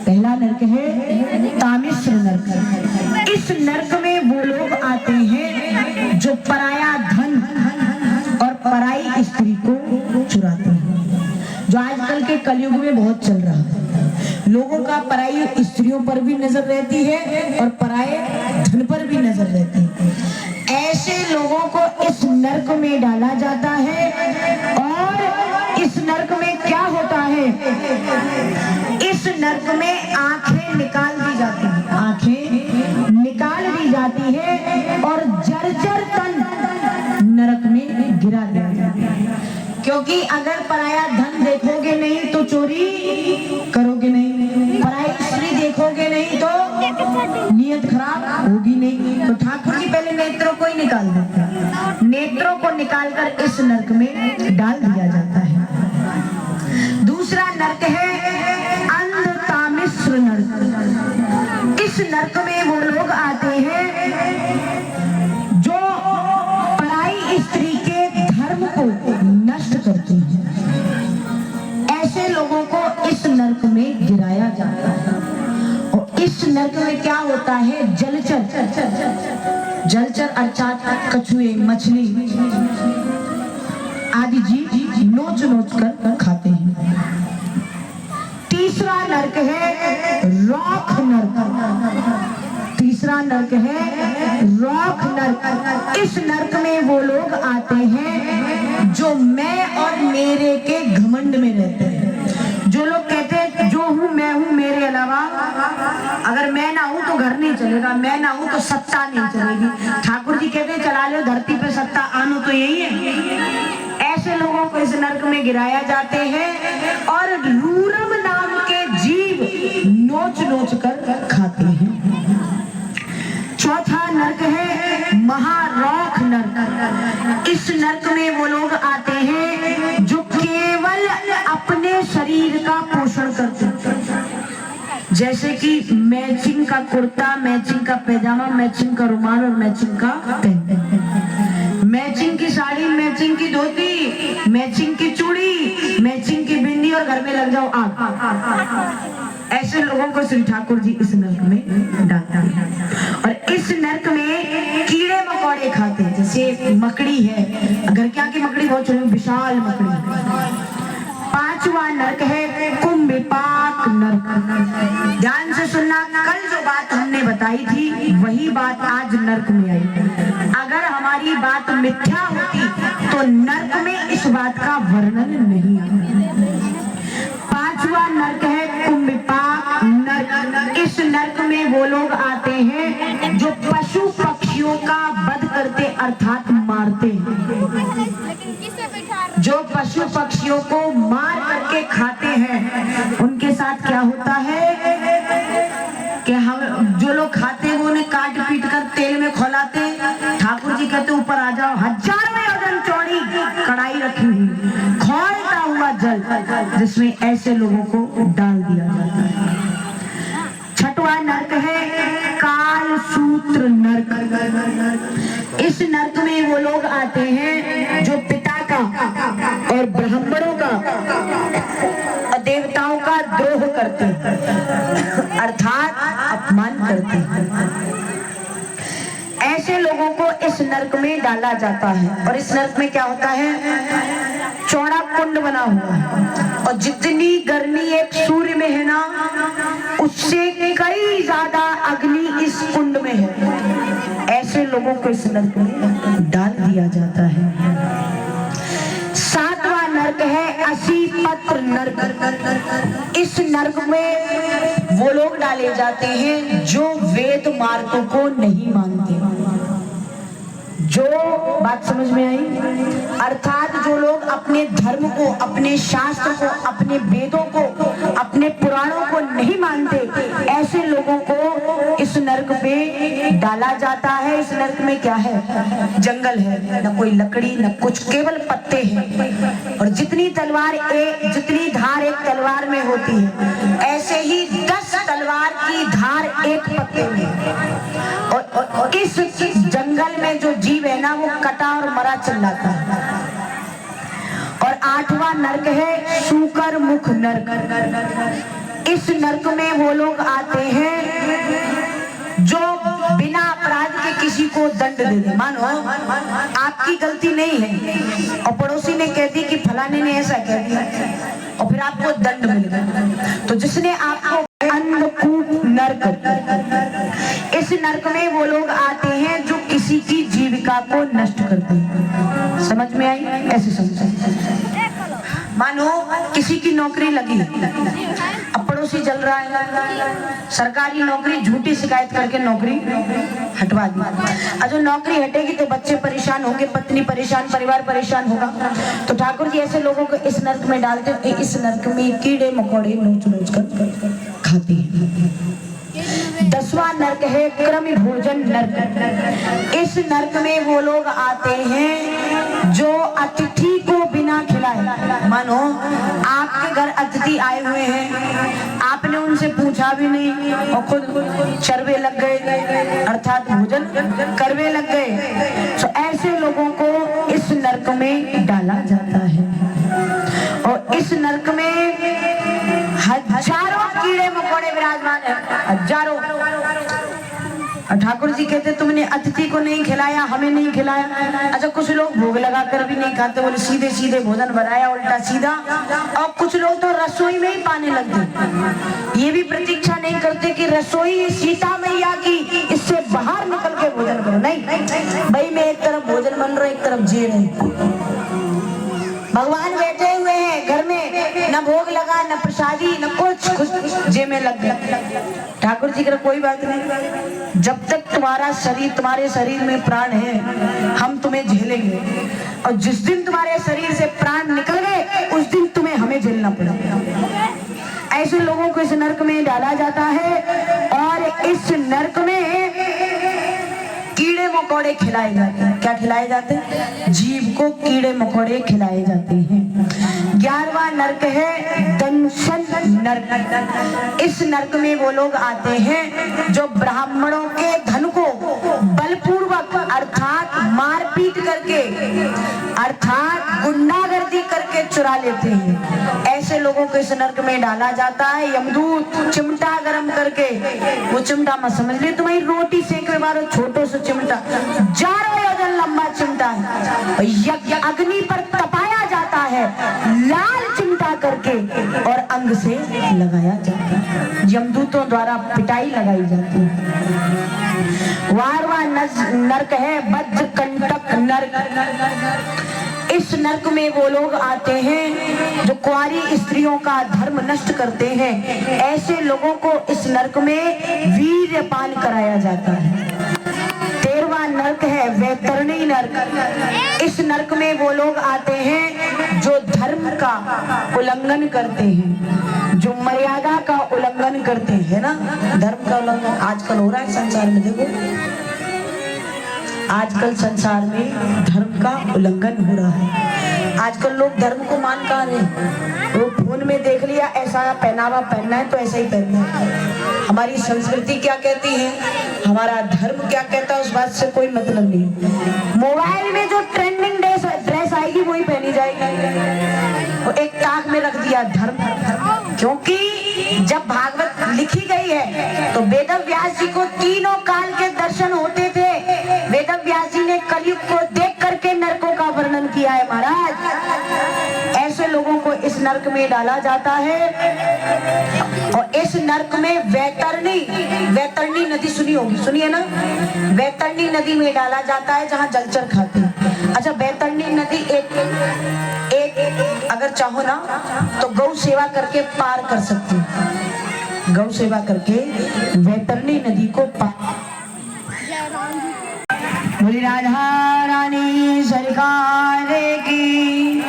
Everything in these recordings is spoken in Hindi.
पहला नरक है तामिश्र नरक। इस नरक में वो लोग आते हैं जो पराया धन और पराई स्त्री को चुराते हैं, जो आजकल के कलयुग में बहुत चल रहा है। लोगों का पराई स्त्रियों पर भी नजर रहती है और पराए धन पर भी नजर रहती है। ऐसे लोगों को इस नरक में डाला जाता है। और इस नरक में क्या होता है, इस नरक में आंखें निकाल दी जाती हैं, आंखें निकाल दी जाती है और जर्जर तन नरक में गिरा दिया जाता है। क्योंकि अगर पराया धन देखोगे नहीं तो चोरी करोगे नहीं, पराई स्त्री देखोगे नहीं तो नियत खराब होगी नहीं। तो ठाकुर जी पहले नेत्रों को ही निकाल देते हैं, नेत्रों को निकालकर इस नरक में डाल दिया जाता है। दूसरा नरक है अंधतामिश्र नरक। इस नरक में वो लोग आते हैं जो पराई स्त्री के धर्म को नष्ट करते हैं। ऐसे लोगों को इस नरक में गिराया जाता है। और इस नरक में क्या होता है, जलचर, जलचर अर्थात कछुए, मछली आदि जीव नोच नोच कर खाते हैं। तीसरा नरक है रौख नरक। तीसरा नरक है रौख नरक। इस नरक में वो लोग आते हैं जो मैं और मेरे के घमंड में रहते हैं। जो लोग कहते हैं जो हूँ मैं हूँ, मेरे अलावा अगर मैं ना हूँ तो घर नहीं चलेगा, मैं ना हूँ तो सत्ता नहीं चलेगी। ठाकुर जी कहते हैं चला लो धरती पे सत्ता, आनो तो यही है। ऐसे लोगों को इस नरक में गिराया जाते हैं और रूरम नाम के जीव नोच नोच कर खाते हैं। चौथा नरक है महारौख नरक। इस नरक में वो लोग आते हैं जो केवल अपने शरीर का पोषण करते हैं, जैसे कि मैचिंग का कुर्ता, मैचिंग का पैजामा, मैचिंग का रुमाल और मैचिंग का पेन, मैचिंग की साड़ी, मैचिंग की धोती, मैचिंग की चूड़ी, मैचिंग की बिंदी और घर में लग जाओ आग। ऐसे लोगों को श्री ठाकुर जी इस नरक में डालते हैं। और इस नरक में कीड़े मकोड़े खाते हैं, जैसे मकड़ी है, अगर क्या की मकड़ी बहुत विशाल मकड़ी। पांचवा नरक है कुंभिपाक नरक। ध्यान से सुनना, कल जो बात हमने बताई थी वही बात आज नरक में आई। अगर हमारी बात मिथ्या होती तो नरक में इस बात का वर्णन नहीं आता। पांचवा नरक है कुंभिपाक नरक। इस नरक में वो लोग आते हैं जो पशु पक्षियों का वध करते अर्थात मारते हैं। जो पशु पक्षियों को मार करके खाते हैं उनके साथ क्या होता है कि हम जो लोग खाते हैं वो उन्हें काट पीट कर तेल में खौलाते हैं। ठाकुर जी कहते ऊपर आ जाओ, हजारों योजन चौड़ी कढ़ाई रखी हुई, खौलता हुआ जल, जिसमें ऐसे लोगों को डाल दिया जाता है। छठवां नरक है काल सूत्र नरक। इस नरक में वो लोग आते हैं जो पिता का और ब्राह्मणों का और देवताओं का द्रोह करते हैं, अर्थात अपमान करते हैं। ऐसे लोगों को इस नरक में डाला जाता है। और इस नरक में क्या होता है, चौड़ा कुंड बना हुआ है और जितनी गर्मी एक सूर्य में है ना, उससे कई ज्यादा अग्नि इस कुंड में है। ऐसे लोगों को इस नरक में डाल दिया जाता है। सातवां नरक है असी पत्र नरक। इस नरक में वो लोग डाले जाते हैं जो वेद मार्गों को नहीं मानते। जो बात समझ में आई, अर्थात जो लोग अपने धर्म को, अपने शास्त्र को, अपने वेदों को, अपने पुराणों को नहीं मानते, ऐसे लोगों को इस नरक पे डाला जाता है। इस नरक में क्या है, जंगल है, न कोई लकड़ी न कुछ, केवल पत्ते हैं। और जितनी धार एक तलवार में होती है, ऐसे ही 10 तलवार की धार एक पत्ते में। और इस जंगल में जो जीव है ना, वो कटा और मरा चिल्लाता है। और आठवां नरक है शूकर मुख नरक। इस नर्क में वो लोग आते हैं जो बिना अपराध के किसी को दंड दे दे। मानो आपकी गलती नहीं है और पड़ोसी ने कह दी कि फलाने ने ऐसा कह दिया और फिर आपको दंड मिल गया, तो जिसने आपको अन्नकूप नर्क, इस नर्क में वो लोग आते हैं जो किसी की जीविका को नष्ट करते हैं। समझ में आई? ऐसे समझ। मानो किसी की नौकरी लगी, अब पड़ोसी जल रहा है, सरकारी नौकरी झूठी शिकायत करके नौकरी हटवा दी। और जो नौकरी हटेगी तो बच्चे परेशान होंगे, पत्नी परेशान, परिवार परेशान होगा। तो ठाकुर जी ऐसे लोगों को इस नर्क में डालते हैं। इस नर्क में कीड़े मकोड़े नोच नोच कर खाते हैं। 10वां नर्क है कृमि भोजन नर्क। इस नर्क में वो लोग आते हैं जो अतिथि को बिना खिलाए। मानो आपके घर अतिथि आए हुए हैं, आपने उनसे पूछा भी नहीं और खुद चरवे लग गए, अर्थात भोजन करवे लग गए। तो ऐसे लोगों को इस नर्क में डाला जाता है। और इस नर्क में हजारों कीड़े मकोड़े विराजमान है, हजारों। ठाकुर जी कहते तुमने अतिथि को नहीं खिलाया, हमें नहीं खिलाया। अच्छा, कुछ लोग भोग लगा कर भी नहीं खाते, बोले सीधे सीधे भोजन बनाया उल्टा सीधा। और कुछ लोग तो रसोई में ही पाने लगते, ये भी प्रतीक्षा नहीं करते कि रसोई सीता मैया की, इससे बाहर निकल के भोजन करो। नहीं भाई, मैं एक तरफ भोजन बन रहा है, एक तरफ जी रही। भगवान बैठे हुए हैं घर में, न भोग लगा, न प्रसादी, न कुछ जे में लग गया। ठाकुर जी कह कोई बात नहीं, जब तक तुम्हारा शरीर, तुम्हारे शरीर में प्राण है, हम तुम्हें झेलेंगे। और जिस दिन तुम्हारे शरीर से प्राण निकल गए, उस दिन तुम्हें हमें झेलना पड़ेगा। ऐसे लोगों को इस नर्क में डाला जाता है। और इस नर्क में कीड़े मकोड़े खिलाए जाते हैं। क्या खिलाए जाते हैं? जीव को कीड़े मकोड़े खिलाए जाते हैं। 11वां नर्क है दंशन नर्क। इस नर्क में वो लोग आते हैं जो ब्राह्मणों के धन को बलपूर्वक, अर्थात मारपीट करके, अर्थात गुंडागर्दी करके चुरा लेते हैं। ऐसे लोगों को इस नर्क में डाला जाता है। यमदूत चिमटा गरम करके, वो चिमटा मत समझ ले तुम्हारी रोटी सेकने वाला छोटो से चिमटा, 4 योजन लंबा चिमटा है, यज्ञ अग्नि पर तपाया जाता है, लाल चिमटा करके और अंग से लगाया जाता है। यमदूतों द्वारा पिटाई लगाई जाती है। 12वां नर्क है वज्रकंटक नर्क। इस नर्क में वो लोग आते हैं जो कुंवारी स्त्रियों का धर्म नष्ट करते हैं। ऐसे लोगों को इस नर्क में वीर्यपान कराया जाता है। 13वां नर्क है वैतरणी नर्क। इस नर्क में वो लोग आते हैं जो धर्म का उल्लंघन करते हैं, जो मर्यादा का उल्लंघन करते हैं ना। धर्म का उल्लंघन आजकल हो रहा है संसार में। देखो आजकल संसार में धर्म का उल्लंघन हो रहा है। आजकल लोग धर्म को मान कहाँ रहे, वो फोन में देख लिया ऐसा पहनावा पहनना है तो ऐसा ही पहनना है। हमारी संस्कृति क्या कहती है, हमारा धर्म क्या कहता है, उस बात से कोई मतलब नहीं। मोबाइल में जो ट्रेंडिंग ड्रेस आएगी वही पहनी जाएगी। वो एक ताक में रख दिया धर्म, क्योंकि जब भागवत लिखी गई है तो वेद व्यास जी को तीनों काल के दर्शन होते थे। वेद व्यास जी ने कलयुग को देख करके नरकों का वर्णन किया है महाराज। ऐसे लोगों को इस नर्क में डाला जाता है। और इस नर्क में वैतरणी नदी सुनी होगी, सुनिए ना, वैतरणी नदी में डाला जाता है जहाँ जलचर खाते हैं। अच्छा, वैतरणी नदी एक अगर चाहो ना तो गौ सेवा करके पार कर सकती है। गौ सेवा करके वैतरणी नदी को पार। बोली राधा रानी सरकार की।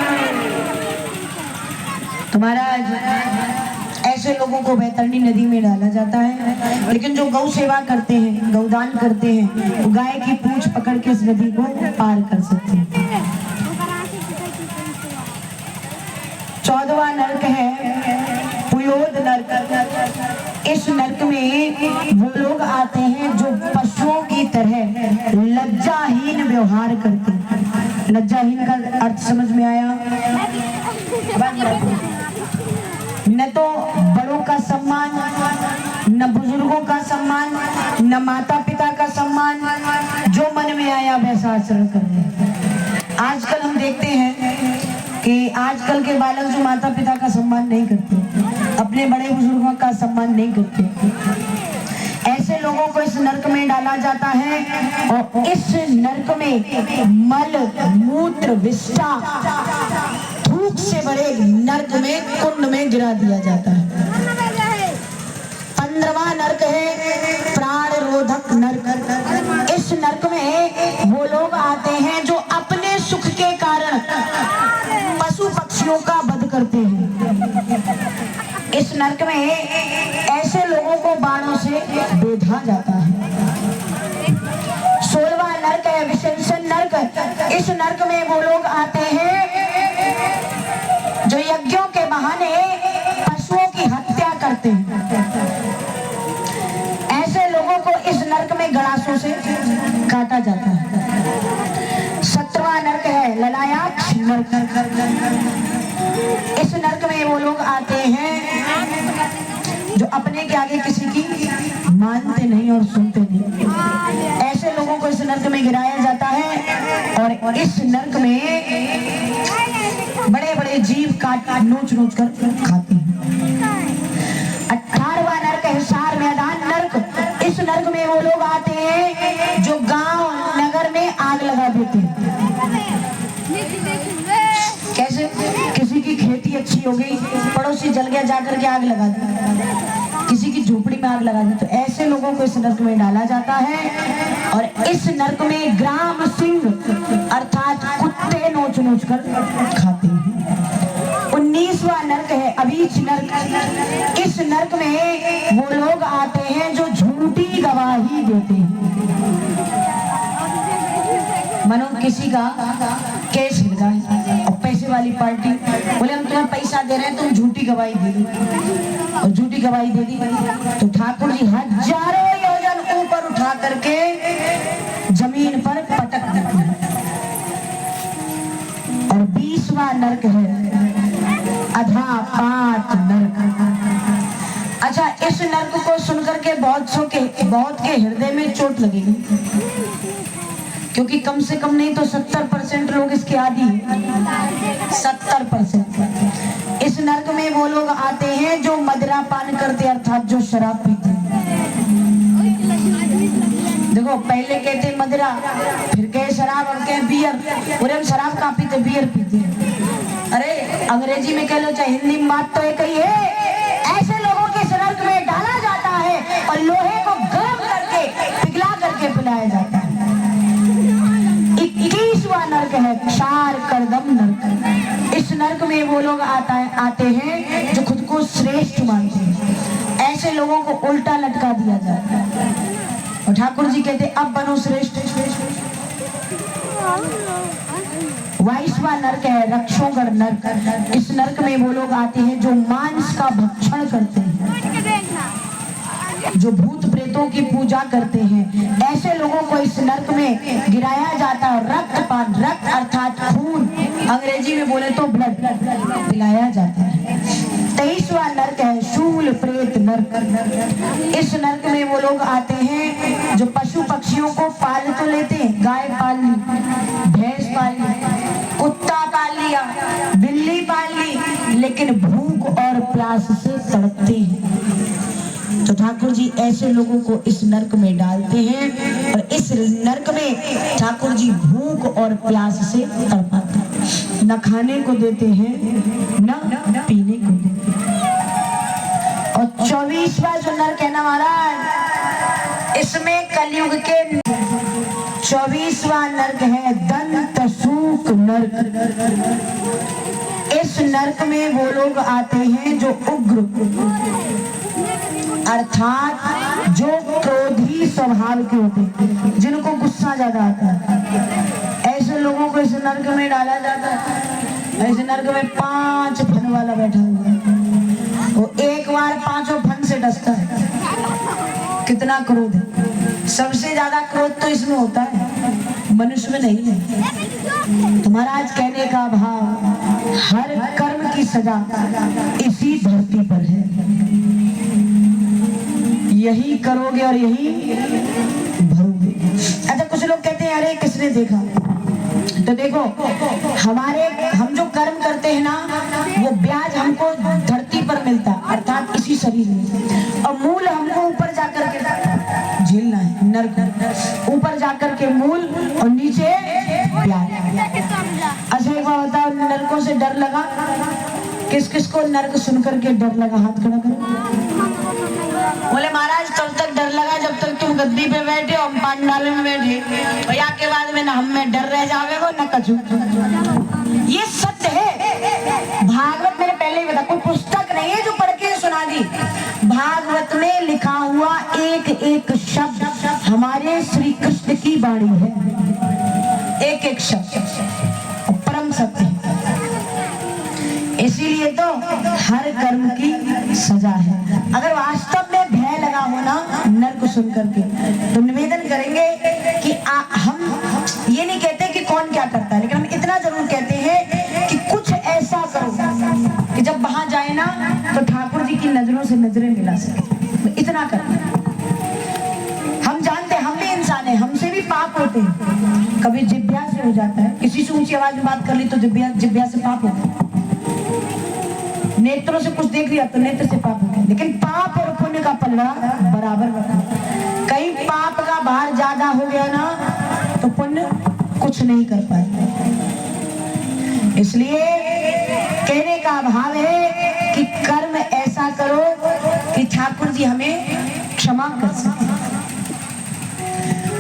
तो महाराज ऐसे लोगों को वैतरणी नदी में डाला जाता है। लेकिन जो गौ सेवा करते हैं, गौदान करते हैं, वो गाय की पूंछ पकड़ के इस नदी को पार कर सकते हैं। 14वां नर्क है पुयोद नर्क। इस नर्क में वो लोग आते हैं जो पशुओं की तरह लज्जाहीन व्यवहार करते हैं। लज्जाहीन का अर्थ समझ में आया? न तो बड़ों का सम्मान सम्मान, न बुजुर्गों का सम्मान, न माता पिता का सम्मान, जो मन में आया वैसा आचरण कर रहे हैं। आजकल हम देखते हैं कि आजकल के बालक जो माता पिता का सम्मान नहीं करते, अपने बड़े बुजुर्गों का सम्मान नहीं करते, ऐसे लोगों को इस नरक में डाला जाता है और इस नरक में मल मूत्र विष्ठा थूक से बड़े नरक में कुंड में गिरा दिया जाता है। 15वां नरक है प्राण रोधक नरक। इस नरक में वो लोग आते हैं जो अपने सुख के कारण पशु पक्षियों का वध करते हैं। इस नरक में ऐसे लोगों को बाणों से बेधा जाता है। 16वां नरक है विशंसन नरक। इस नरक में वो लोग आते हैं जो यज्ञों के बहाने पशुओं की हत्या करते हैं। ऐसे लोगों को इस नरक में गड़ासों से काटा जाता है। 17वां नरक है ललायाक्ष नरक। इस नरक में वो लोग आते हैं जो अपने के आगे किसी की मानते नहीं और सुनते नहीं। ऐसे लोगों को इस नरक में गिराया जाता है और इस नरक में बड़े बड़े जीव काट काट नोच नोच कर खाते हैं। 18वां नरक है सार मैदान नरक। इस नरक में वो लोग आते हैं जो गांव नगर में आग लगा देते हैं। कैसे? किसी की खेती अच्छी हो गई, पड़ोसी जल गया, जाकर के आग लगा दी, किसी की झोपड़ी में आग लगा दी। तो ऐसे लोगों को इस नरक में डाला जाता है और इस नरक में ग्राम सिंह अर्थात कुत्ते नोच नोच कर खाते हैं। 19वां नरक है अभीच नरक। इस नरक में वो लोग आते हैं जो झूठी गवाही देते हैं। मानो किसी का केस लगा और पैसे वाली पार्टी बोले हम तुम्हें पैसा दे रहे हैं, तुम झूठी गवाही दे दो, और झूठी गवाही दे दी तो ठाकुर जी हजारों योजन ऊपर उठा करके जमीन पर पटक देते हैं। और 20वां नरक है अधा पात नरक। अच्छा, इस नरक को सुनकर के बहुत के हृदय में चोट लगेगी, क्योंकि कम से कम नहीं तो 70% लोग इसके आदी हैं। 70%। इस नरक में वो लोग आते हैं जो मदिरा पान करते अर्थात जो शराब पीते। देखो, पहले कहते मदिरा, फिर कहे शराब, अब कहे बियर। और हम शराब कहाँ पीते? बियर पीते। अरे अंग्रेजी में कह लो चाहे हिंदी में, बात तो एक ही है। ऐसे लोगों के इस नरक में डाला जाता है और लोहे को गर्म करके पिघला करके पिलाया जाता है। 21वां नरक है क्षार कर्दम नरक। इस नरक में वो लोग आते हैं जो खुद को श्रेष्ठ मानते हैं। ऐसे लोगों को उल्टा लटका दिया जाता है और ठाकुर जी कहते अब बनो श्रेष्ठ। 22वां नरक है रक्षोगढ़ नरक। इस नरक में वो लोग आते हैं जो मांस का भक्षण करते हैं, जो भूत प्रेतों की पूजा करते हैं। ऐसे लोगों को इस नरक में गिराया जाता है। रक्तपान, रक्त अर्थात खून, अंग्रेजी में बोले तो ब्लड पिलाया जाता है। 23वां नरक है शूल प्रेत नरक। इस नरक में वो लोग आते हैं जो पशु पक्षियों को पाल तो लेते हैं, गाय पाल ली, भैंस पाल ली, कुत्ता पाल लिया, बिल्ली पाल ली, लेकिन भूख और प्यास से तड़पते हैं। तो ठाकुर जी ऐसे लोगों को इस नरक में डालते हैं और इस नरक में ठाकुर जी भूख और प्यास से तड़पाते हैं। न खाने को देते हैं, न पीने को देते हैं। और 24वां जो नरक है ना महाराज, इसमें कलयुग के 24वां नरक है दंतसूक नरक। इस नरक में वो लोग आते हैं जो उग्र अर्थात जो क्रोधी स्वभाव के होते हैं, जिनको गुस्सा ज्यादा आता है। ऐसे लोगों को इस नरक में डाला जाता है। इस नरक में 5 फन वाला बैठा हुआ है, वो एक बार 5 फन से डसता है। कितना क्रोध है! सबसे ज्यादा क्रोध तो इसमें होता है, मनुष्य में नहीं है। तो महाराज कहने का भाव, हर कर्म की सजा इसी धरती पर है। यही करोगे और यही भरोगे। अच्छा, कुछ लोग कहते हैं अरे किसने देखा, तो देखो हम जो कर्म करते हैं ना, वो ब्याज हमको धरती पर मिलता है, अर्थात इसी शरीर में, और मूल हमको ऊपर जाकर के झेलना है, नरक, ऊपर जाकर के मूल और नीचे ब्याज। अच्छा एक बात बताओ, नरकों से डर लगा? किस किस को नरक सुन करके डर लगा? हाथ खड़ा करो। बोले महाराज तब तक डर लगा जब तक तुम गद्दी पे बैठे और हम पांडाल में बैठे, और यहाँ के बाद में ना हम में डर रह जावेगो न कछु। ये सत्य है। भागवत मैंने पहले ही बताया, कोई पुस्तक नहीं है जो पढ़ के सुना दी। भागवत में लिखा हुआ एक एक शब्द हमारे श्री कृष्ण की वाणी है, एक एक शब्द परम सत्य है। इसीलिए तो हर कर्म की सजा है। अगर वास्तव में भय लगा हो ना नरक सुन करके, तो निवेदन करेंगे कि हम ये नहीं कहते कि कौन क्या करता है, लेकिन हम इतना जरूर कहते हैं कि कुछ ऐसा करो कि जब वहां जाए ना तो ठाकुर जी की नजरों से नजरें मिला सके। इतना करना। हम जानते हैं हम भी इंसान है, हमसे भी पाप होते हैं, कभी जिभ्या से हो जाता है, किसी से ऊंची आवाज में बात कर ली तो जिभ्या से पाप होता है, नेत्रों से कुछ देख लिया तो नेत्र से पाप हो गया। लेकिन पाप और पुण्य का पल्ला बराबर रखा। कहीं पाप का भार ज्यादा हो गया ना तो पुण्य कुछ नहीं कर पाए। इसलिए कहने का भाव है कि कर्म ऐसा करो कि ठाकुर जी हमें क्षमा कर सके।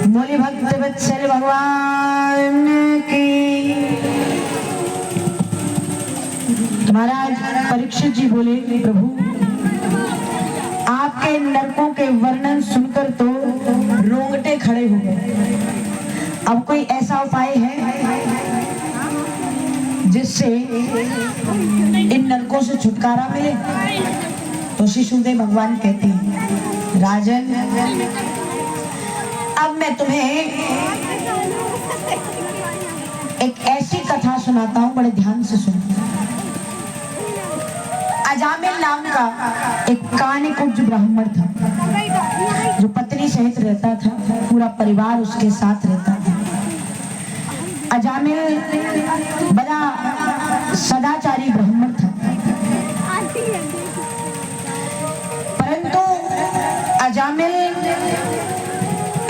बोले भक्त वत्सल भगवान की। महाराज परीक्षित जी बोले, प्रभु आपके नरकों के वर्णन सुनकर तो रोंगटे खड़े हो गए। अब कोई ऐसा उपाय है जिससे इन नरकों से छुटकारा मिले? तो शिशुदेव भगवान कहते हैं, राजन अब मैं तुम्हें एक ऐसी कथा सुनाता हूं, बड़े ध्यान से सुनो। अजामिल नाम का एक कानिकुब्ज ब्राह्मण था जो पत्नी सहित रहता था, पूरा परिवार उसके साथ रहता था। अजामिल बड़ा सदाचारी ब्राह्मण था, परंतु अजामिल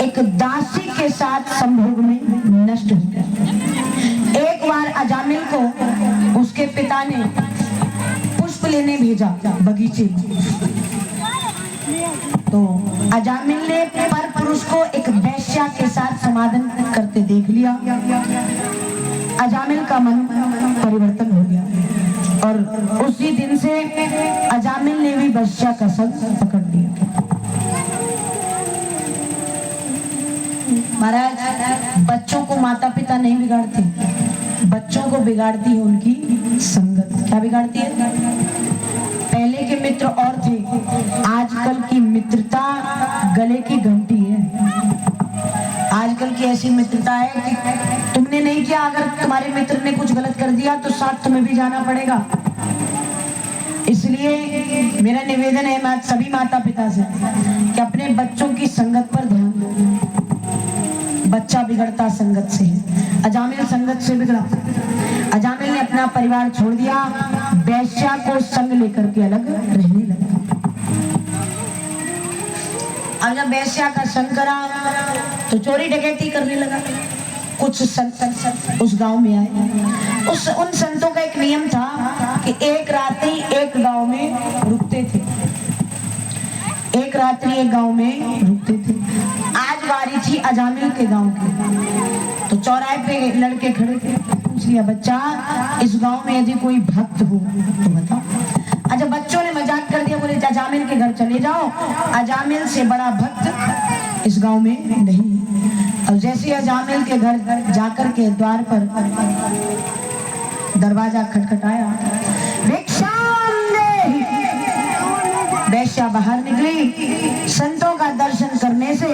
एक दासी के साथ संभोग में नष्ट हो गया। एक बार अजामिल को उसके पिता ने पुष्प लेने भेजा बगीचे में, तो अजामिल ने पर पुरुष को एक वैश्या के साथ समाधान करते देख लिया। अजामिल का मन परिवर्तन हो गया और उसी दिन से अजामिल ने भी वैश्या का संग पकड़ लिया। महाराज बच्चों को माता पिता नहीं बिगाड़ते, बच्चों को बिगाड़ती है उनकी संगत। क्या बिगाड़ती है? पहले के मित्र और थे, आजकल की मित्रता गले की घंटी है। आजकल की ऐसी मित्रता है कि तुमने नहीं किया, अगर तुम्हारे मित्र ने कुछ गलत कर दिया तो साथ तुम्हें भी जाना पड़ेगा। इसलिए मेरा निवेदन है सभी माता पिता से कि अपने बच्चों की संगत पर ध्यान दो। बच्चा बिगड़ता संगत से है। अजामिल संगत से बिगड़ा। अजामिल ने अपना परिवार छोड़ दिया, वैश्या को संग लेकर के अलग रहने लगा। अब जब वैश्या का संग करा तो चोरी डकैती करने लगा। कुछ संत उस गांव में आए। उन संतों का एक नियम था कि एक रात्रि एक गांव में रुकते थे। एक रात्रि एक गांव में रुकते थे। आज बारी थी अजामिल के गांव की, तो चौराहे पे लड़के खड़े थे। पूछ लिया, बच्चा इस गांव में यदि कोई भक्त हो तो बताओ। अच्छा, बच्चों ने मजाक कर दिया, बोले अजामिल के घर चले जाओ, अजामिल से बड़ा भक्त इस गांव में नहीं। और जैसे अजामिल के घर जाकर के द्वार पर दरवाजा खटखटाया, वैश्या बाहर निकली। संतों का दर्शन करने से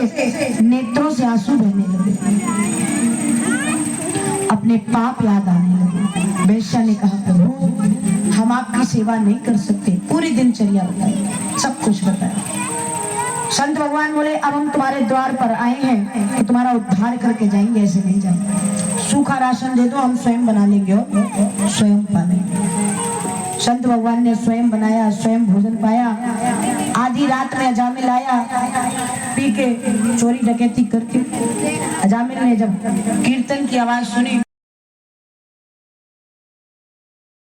नेत्रों से आंसू बहने लगे, अपने पाप याद आने लगे। वैश्या ने कहा, प्रभु हम आपकी सेवा नहीं कर सकते। पूरी दिनचर्या बताई, सब कुछ बताया। संत भगवान बोले अब हम तुम्हारे द्वार पर आए हैं कि तुम्हारा उद्धार करके जाएंगे, ऐसे नहीं जाएंगे। सूखा राशन दे दो, हम स्वयं बना लेंगे और स्वयं पालेंगे। संत भगवान ने स्वयं बनाया, स्वयं भोजन पाया। आधी रात में अजामिल आया, पी के चोरी डकैती करके। अजामिल ने जब कीर्तन की आवाज सुनी